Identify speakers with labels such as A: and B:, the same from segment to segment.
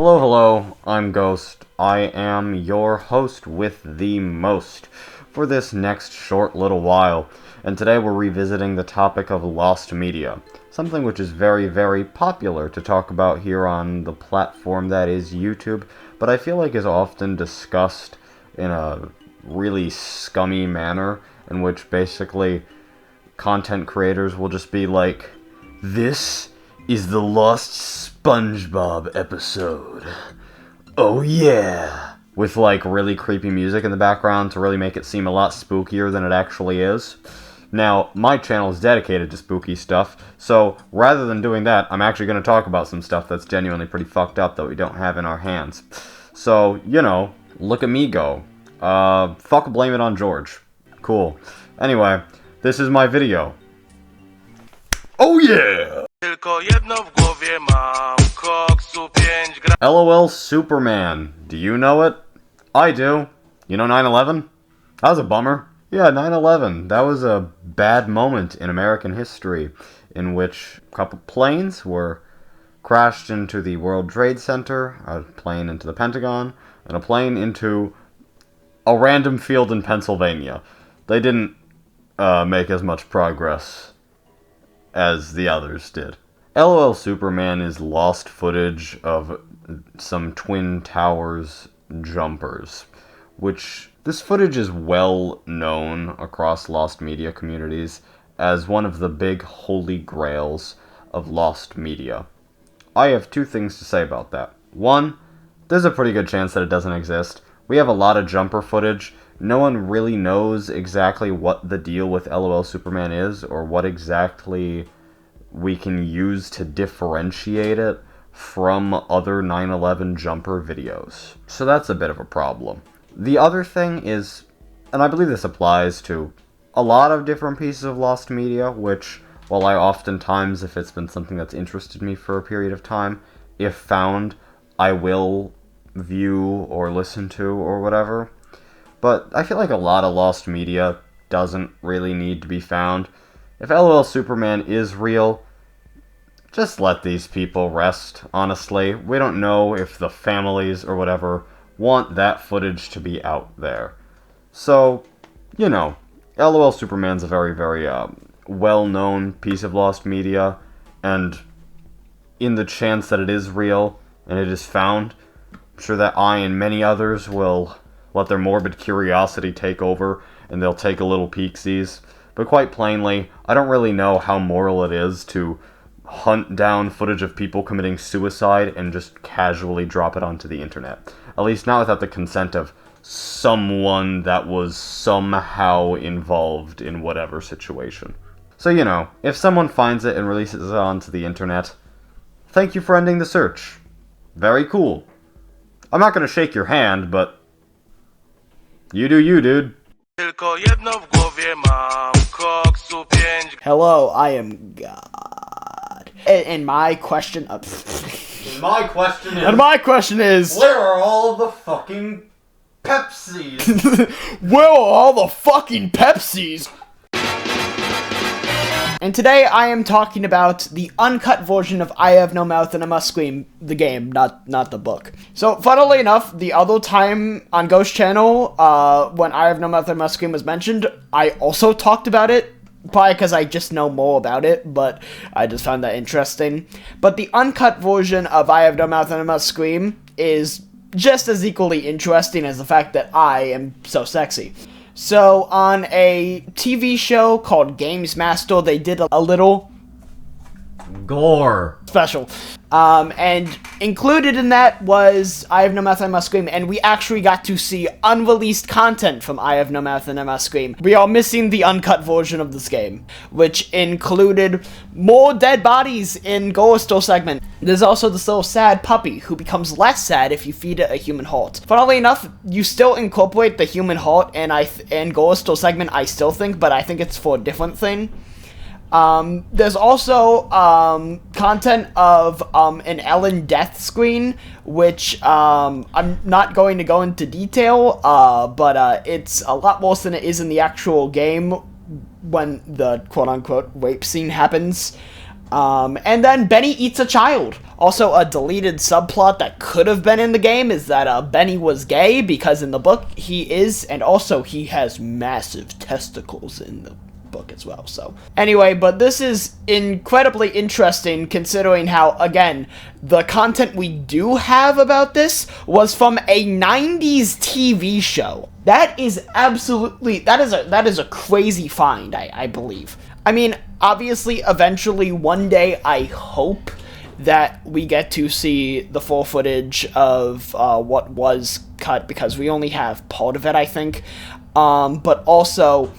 A: Hello, I'm Ghost. I am your host with the most for this next short little while, and today we're revisiting the topic of lost media, something which is very, very popular to talk about here on the platform that is YouTube, but I feel like is often discussed in a really scummy manner, in which basically content creators will just be like, "This is the lost SpongeBob episode. Oh yeah!" With like really creepy music in the background to really make it seem a lot spookier than it actually is. Now, my channel is dedicated to spooky stuff, so rather than doing that, I'm actually going to talk about some stuff that's genuinely pretty fucked up that we don't have in our hands. So, look at me go. Fuck blame it on George. Cool. Anyway, this is my video. Oh yeah! LOL Superman. Do you know it? I do. You know 9/11? That was a bummer. Yeah, 9/11. That was a bad moment in American history in which a couple planes were crashed into the World Trade Center, a plane into the Pentagon, and a plane into a random field in Pennsylvania. They didn't make as much progress as the others did. LOL Superman is lost footage of some Twin Towers jumpers, which this footage is well known across lost media communities as one of the big holy grails of lost media. I have two things to say about that. One, there's a pretty good chance that it doesn't exist. We have a lot of jumper footage. No one really knows exactly what the deal with LOL Superman is, or what exactly we can use to differentiate it from other 9/11 jumper videos. So that's a bit of a problem. The other thing is, and I believe this applies to a lot of different pieces of lost media, which, while I oftentimes, if it's been something that's interested me for a period of time, if found, I will view or listen to or whatever. But I feel like a lot of lost media doesn't really need to be found. If LOL Superman is real, just let these people rest, honestly. We don't know if the families or whatever want that footage to be out there. So, LOL Superman's a very, very well-known piece of lost media, and in the chance that it is real and it is found, I'm sure that I and many others will let their morbid curiosity take over, and they'll take a little peeksies. But quite plainly, I don't really know how moral it is to hunt down footage of people committing suicide and just casually drop it onto the internet. At least not without the consent of someone that was somehow involved in whatever situation. So, if someone finds it and releases it onto the internet, thank you for ending the search. Very cool. I'm not gonna shake your hand, but you do you, dude.
B: Hello, I am God. And my question
A: My question is, where are all the fucking Pepsis?
B: Where are all the fucking Pepsis? And today I am talking about the uncut version of I Have No Mouth and I Must Scream, the game, not the book. So, funnily enough, the other time on Ghost Channel, when I Have No Mouth and I Must Scream was mentioned, I also talked about it, probably because I just know more about it, but I just found that interesting. But the uncut version of I Have No Mouth and I Must Scream is just as equally interesting as the fact that I am so sexy. So, on a TV show called Games Master, they did a little
A: gore
B: special. And included in that was I Have No Mouth and I Must Scream, and we actually got to see unreleased content from I Have No Mouth and I Must Scream. We are missing the uncut version of this game, which included more dead bodies in Gore Store segment. There's also this little sad puppy who becomes less sad if you feed it a human heart. Funnily enough, you still incorporate the human heart and Gore Store segment, I still think, but I think it's for a different thing. There's also content of an Ellen death screen, which I'm not going to go into detail, but it's a lot worse than it is in the actual game when the quote-unquote rape scene happens. And then Benny eats a child. Also, a deleted subplot that could have been in the game is that Benny was gay, because in the book he is, and also he has massive testicles in the book as well. So anyway, but this is incredibly interesting considering how, again, the content we do have about this was from a 90s TV show. That is absolutely, that is a crazy find, I believe. I mean, obviously, eventually, one day, I hope that we get to see the full footage of what was cut, because we only have part of it, I think. But also,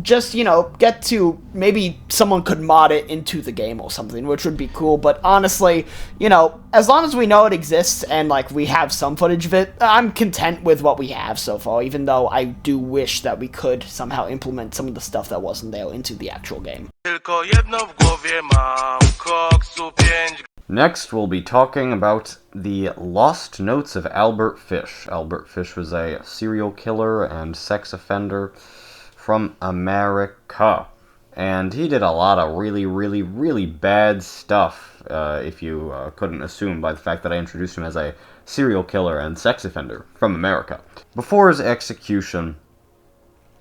B: just, get to, maybe someone could mod it into the game or something, which would be cool. But honestly, as long as we know it exists and, we have some footage of it, I'm content with what we have so far, even though I do wish that we could somehow implement some of the stuff that wasn't there into the actual game.
A: Next, we'll be talking about the lost notes of Albert Fish. Albert Fish was a serial killer and sex offender from America, and he did a lot of really, really, really bad stuff, if you couldn't assume by the fact that I introduced him as a serial killer and sex offender from America. Before his execution,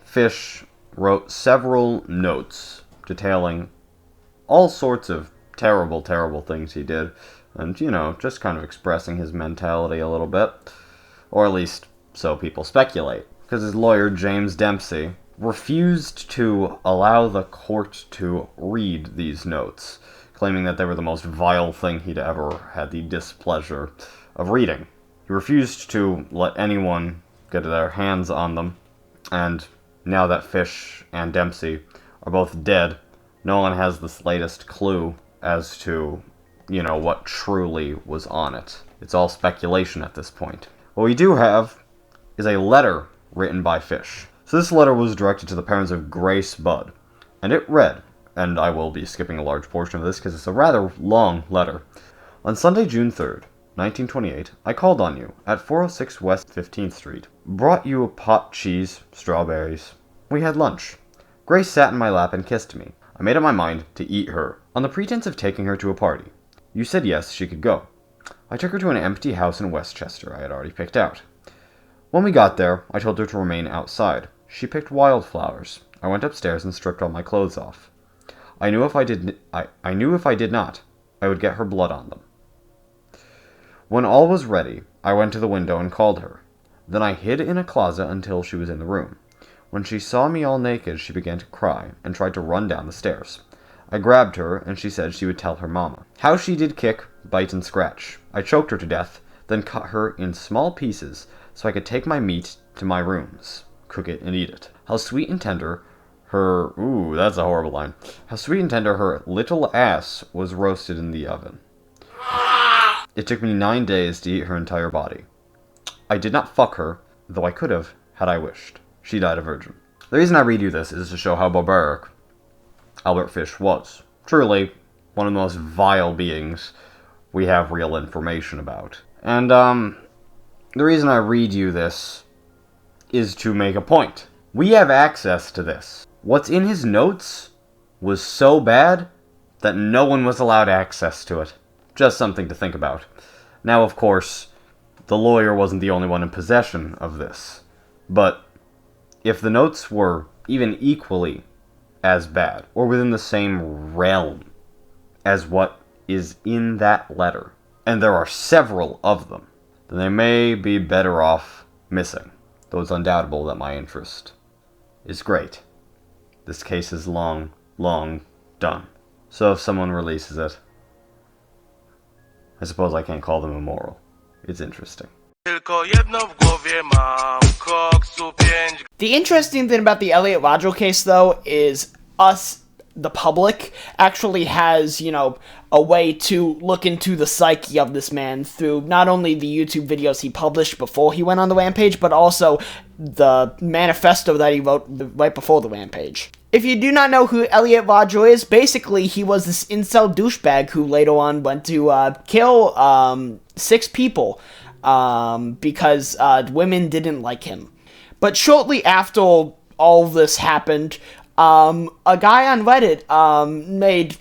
A: Fish wrote several notes detailing all sorts of terrible, terrible things he did, and, just kind of expressing his mentality a little bit, or at least so people speculate, because his lawyer, James Dempsey, refused to allow the court to read these notes, claiming that they were the most vile thing he'd ever had the displeasure of reading. He refused to let anyone get their hands on them, and now that Fish and Dempsey are both dead, no one has the slightest clue as to, what truly was on it. It's all speculation at this point. What we do have is a letter written by Fish. So this letter was directed to the parents of Grace Budd, and it read, and I will be skipping a large portion of this because it's a rather long letter. On Sunday, June 3rd, 1928, I called on you at 406 West 15th Street. Brought you a pot, cheese, strawberries. We had lunch. Grace sat in my lap and kissed me. I made up my mind to eat her, on the pretense of taking her to a party. You said yes, she could go. I took her to an empty house in Westchester I had already picked out. When we got there, I told her to remain outside. She picked wildflowers. I went upstairs and stripped all my clothes off. I knew if I did not, I would get her blood on them. When all was ready, I went to the window and called her. Then I hid in a closet until she was in the room. When she saw me all naked, she began to cry and tried to run down the stairs. I grabbed her, and she said she would tell her mama. How she did kick, bite, and scratch. I choked her to death, then cut her in small pieces so I could take my meat to my rooms, cook it, and eat it. How sweet and tender her... Ooh, that's a horrible line. How sweet and tender her little ass was roasted in the oven. It took me 9 days to eat her entire body. I did not fuck her, though I could have, had I wished. She died a virgin. The reason I read you this is to show how barbaric Albert Fish was. Truly, one of the most vile beings we have real information about. And, the reason I read you this is to make a point. We have access to this. What's in his notes was so bad that no one was allowed access to it. Just something to think about. Now, of course, the lawyer wasn't the only one in possession of this. But if the notes were even equally as bad, or within the same realm as what is in that letter, and there are several of them, then they may be better off missing. Though it's undoubtable that my interest is great. This case is long, long done. So if someone releases it, I suppose I can't call them immoral. It's interesting.
B: The interesting thing about the Elliot Rodger case, though, is us, the public, actually has, a way to look into the psyche of this man through not only the YouTube videos he published before he went on the rampage, but also the manifesto that he wrote right before the rampage. If you do not know who Elliot Rodger is, basically he was this incel douchebag who later on went to kill 6 people because women didn't like him. But shortly after all this happened, a guy on Reddit made,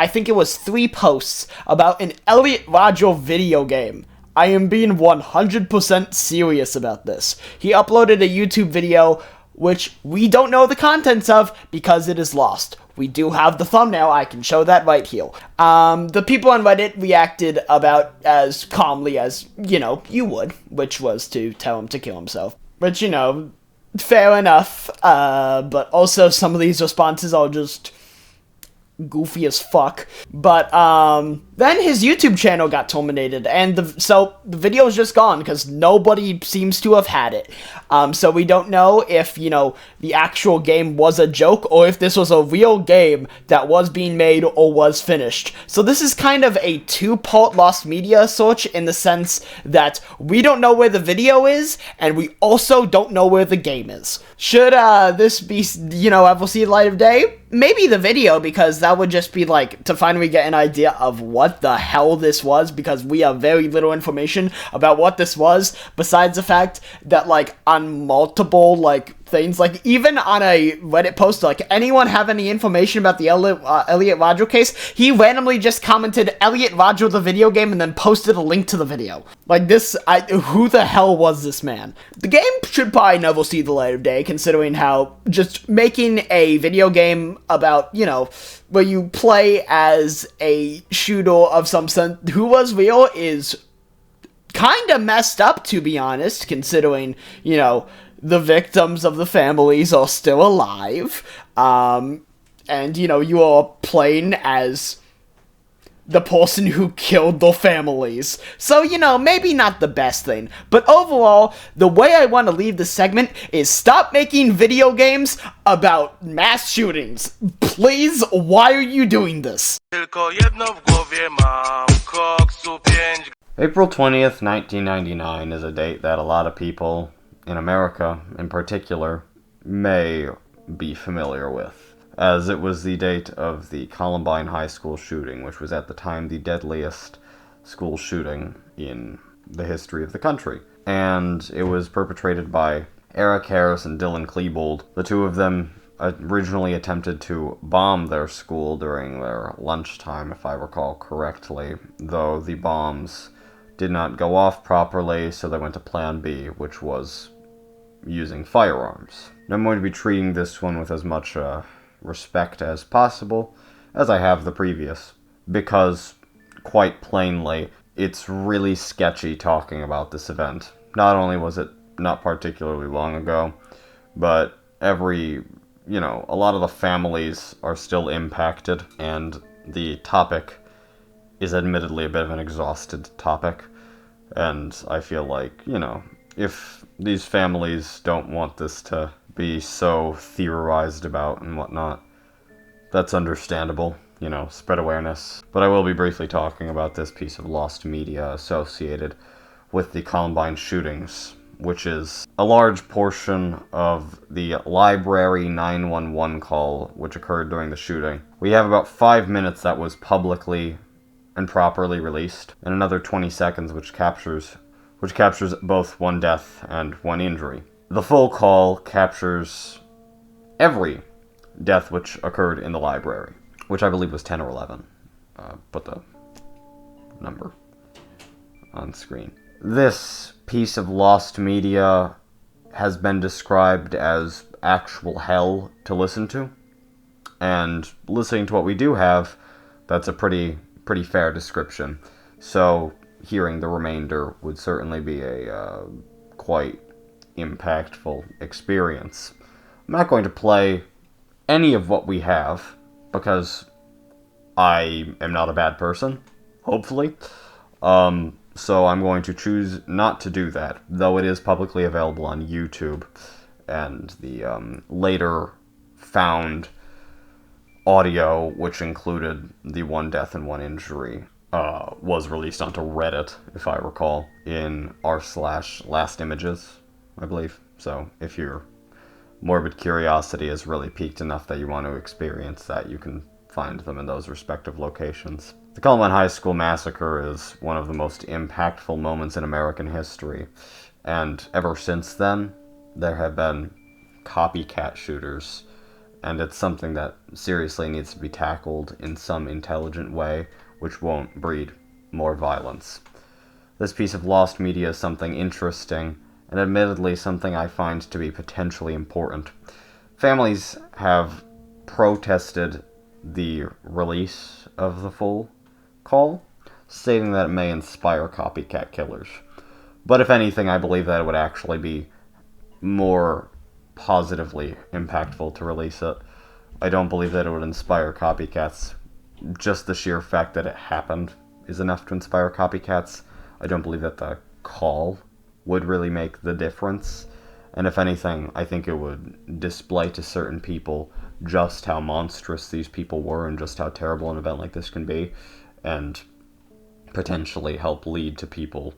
B: I think it was 3 posts about an Elliot Rodger video game. I am being 100% serious about this. He uploaded a YouTube video which we don't know the contents of because it is lost. We do have the thumbnail, I can show that right here. The people on Reddit reacted about as calmly as, you would, which was to tell him to kill himself. Which, fair enough, but also some of these responses are just goofy as fuck. But then his YouTube channel got terminated, and so the video is just gone because nobody seems to have had it. So we don't know if the actual game was a joke or if this was a real game that was being made or was finished. So this is kind of a 2-part lost media search in the sense that we don't know where the video is and we also don't know where the game is. Should this be ever see the light of day? Maybe the video, because that would just be like to finally get an idea of what the hell this was, because we have very little information about what this was besides the fact that on multiple things, even on a Reddit post, anyone have any information about the Elliot Rodger case? He randomly just commented Elliot Rodger the video game and then posted a link to the video. Who the hell was this man? The game should probably never see the light of day, considering how just making a video game about, where you play as a shooter of some sense who was real is kind of messed up, to be honest, considering, the victims of the families are still alive, and, you are playing as the person who killed the families. So, maybe not the best thing. But overall, the way I want to leave this segment is stop making video games about mass shootings. Please, why are you doing this?
A: April 20th, 1999 is a date that a lot of people, in America in particular, may be familiar with, as it was the date of the Columbine high school shooting, which was at the time the deadliest school shooting in the history of the country. And it was perpetrated by Eric Harris and Dylan Klebold. The two of them originally attempted to bomb their school during their lunchtime, if I recall correctly, though the bombs did not go off properly, so they went to Plan B, which was using firearms. And I'm going to be treating this one with as much respect as possible, as I have the previous, because, quite plainly, it's really sketchy talking about this event. Not only was it not particularly long ago, but a lot of the families are still impacted, and the topic is admittedly a bit of an exhausted topic, and I feel like, if these families don't want this to be so theorized about and whatnot, that's understandable, spread awareness. But I will be briefly talking about this piece of lost media associated with the Columbine shootings, which is a large portion of the library 911 call which occurred during the shooting. We have about 5 minutes that was publicly and properly released, and another 20 seconds which captures both one death and one injury. The full call captures every death which occurred in the library, which I believe was 10 or 11. Put the number on screen. This piece of lost media has been described as actual hell to listen to, and listening to what we do have, that's a pretty fair description. So hearing the remainder would certainly be a quite impactful experience. I'm not going to play any of what we have, because I am not a bad person, hopefully. So I'm going to choose not to do that, though it is publicly available on YouTube, and the later found audio, which included the one death and one injury, was released onto Reddit, if I recall, in r/last images, I believe. So if your morbid curiosity is really piqued enough that you want to experience that, you can find them in those respective locations. The Columbine High School massacre is one of the most impactful moments in American history, and ever since then, there have been copycat shooters and it's something that seriously needs to be tackled in some intelligent way, which won't breed more violence. This piece of lost media is something interesting, and admittedly something I find to be potentially important. Families have protested the release of the full call, stating that it may inspire copycat killers. But if anything, I believe that it would actually be more positively impactful to release it. I don't believe that it would inspire copycats. Just the sheer fact that it happened is enough to inspire copycats. I don't believe that the call would really make the difference. And if anything, I think it would display to certain people just how monstrous these people were and just how terrible an event like this can be, and potentially help lead to people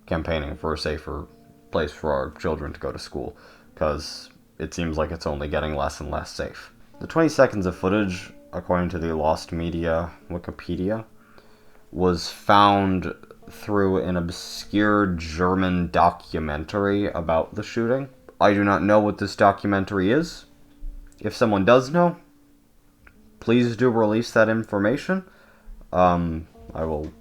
A: campaigning for a safer place for our children to go to school, because it seems like it's only getting less and less safe. The 20 seconds of footage, according to the Lost Media Wikipedia, was found through an obscure German documentary about the shooting. I do not know what this documentary is. If someone does know, please do release that information. I will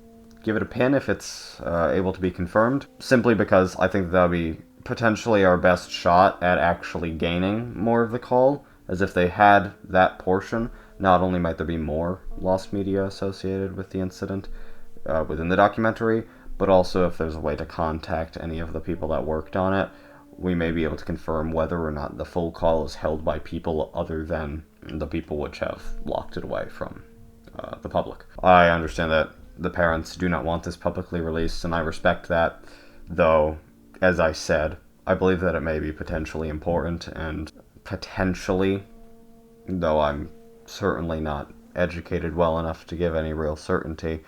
A: give it a pin if it's able to be confirmed, simply because I think that would be potentially our best shot at actually gaining more of the call, as if they had that portion, not only might there be more lost media associated with the incident within the documentary, but also if there's a way to contact any of the people that worked on it, we may be able to confirm whether or not the full call is held by people other than the people which have locked it away from the public. I understand that the parents do not want this publicly released, and I respect that, though, as I said, I believe that it may be potentially important, and potentially, though I'm certainly not educated well enough to give any real certainty,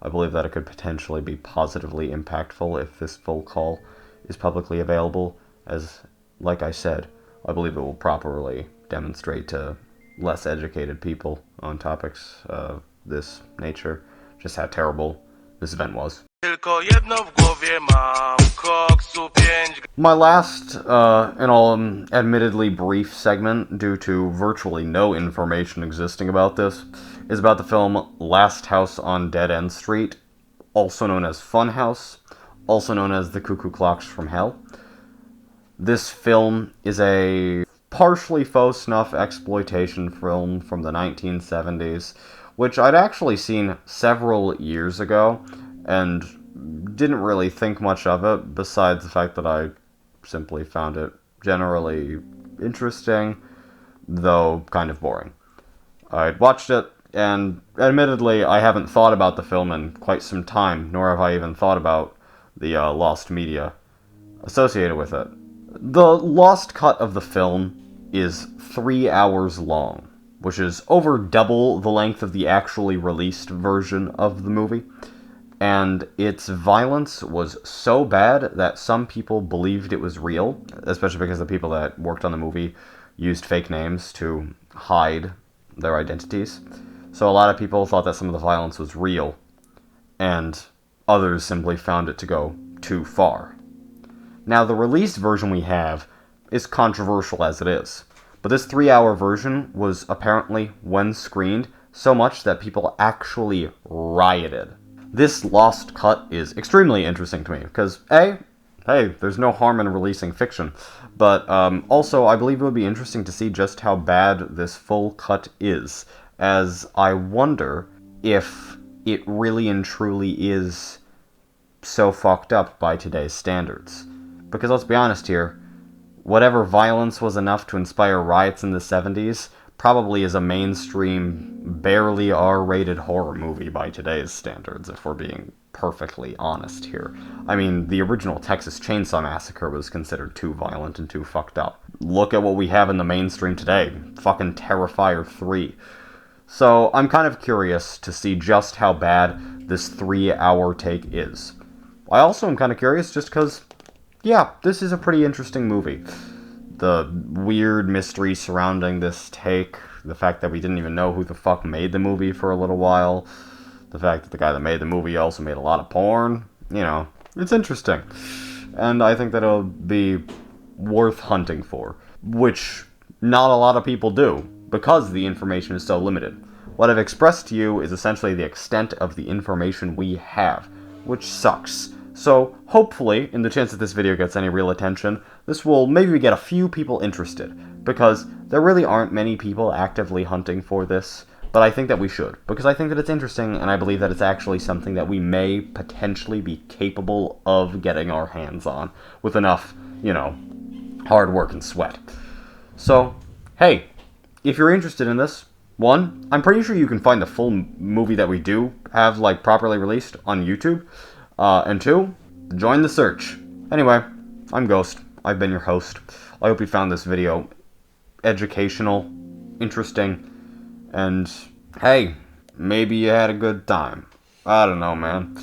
A: I believe that it could potentially be positively impactful if this full call is publicly available, as, like I said, I believe it will properly demonstrate to less educated people on topics of this nature just how terrible this event was. My last, and all admittedly brief segment, due to virtually no information existing about this, is about the film Last House on Dead End Street, also known as Funhouse, also known as The Cuckoo Clocks from Hell. This film is a partially faux snuff exploitation film from the 1970s, which I'd actually seen several years ago, and didn't really think much of it, besides the fact that I simply found it generally interesting, though kind of boring. I'd watched it, and admittedly, I haven't thought about the film in quite some time, nor have I even thought about the lost media associated with it. The lost cut of the film is 3 hours long, which is over double the length of the actually released version of the movie, and its violence was so bad that some people believed it was real, especially because the people that worked on the movie used fake names to hide their identities. So a lot of people thought that some of the violence was real, and others simply found it to go too far. Now, the released version we have is controversial as it is, but this 3-hour version was apparently, when screened, so much that people actually rioted. This lost cut is extremely interesting to me, because hey, there's no harm in releasing fiction, but also I believe it would be interesting to see just how bad this full cut is, as I wonder if it really and truly is so fucked up by today's standards. Because let's be honest here, whatever violence was enough to inspire riots in the 70s probably is a mainstream, barely R-rated horror movie by today's standards, if we're being perfectly honest here. I mean, the original Texas Chainsaw Massacre was considered too violent and too fucked up. Look at what we have in the mainstream today. Fucking Terrifier 3. So, I'm kind of curious to see just how bad this 3-hour take is. I also am kind of curious just because, yeah, this is a pretty interesting movie. The weird mystery surrounding this take, the fact that we didn't even know who the fuck made the movie for a little while, the fact that the guy that made the movie also made a lot of porn, you know, it's interesting. And I think that it'll be worth hunting for, which not a lot of people do. because the information is so limited. What I've expressed to you is essentially the extent of the information we have, which sucks. So, hopefully, in the chance that this video gets any real attention, this will maybe get a few people interested, because there really aren't many people actively hunting for this, but I think that we should, because I think that it's interesting, and I believe that it's actually something that we may potentially be capable of getting our hands on, with enough, hard work and sweat. So, hey, if you're interested in this, one, I'm pretty sure you can find the full movie that we do have, properly released on YouTube. And two, join the search. Anyway, I'm Ghost. I've been your host. I hope you found this video educational, interesting, and hey, maybe you had a good time. I don't know, man.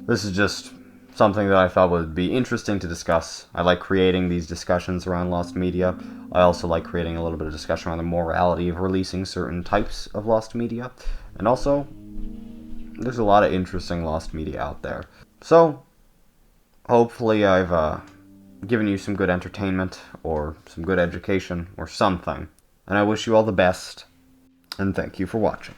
A: This is just something that I thought would be interesting to discuss. I like creating these discussions around lost media. I also like creating a little bit of discussion around the morality of releasing certain types of lost media. And also, there's a lot of interesting lost media out there. So, hopefully I've given you some good entertainment, or some good education, or something. And I wish you all the best, and thank you for watching.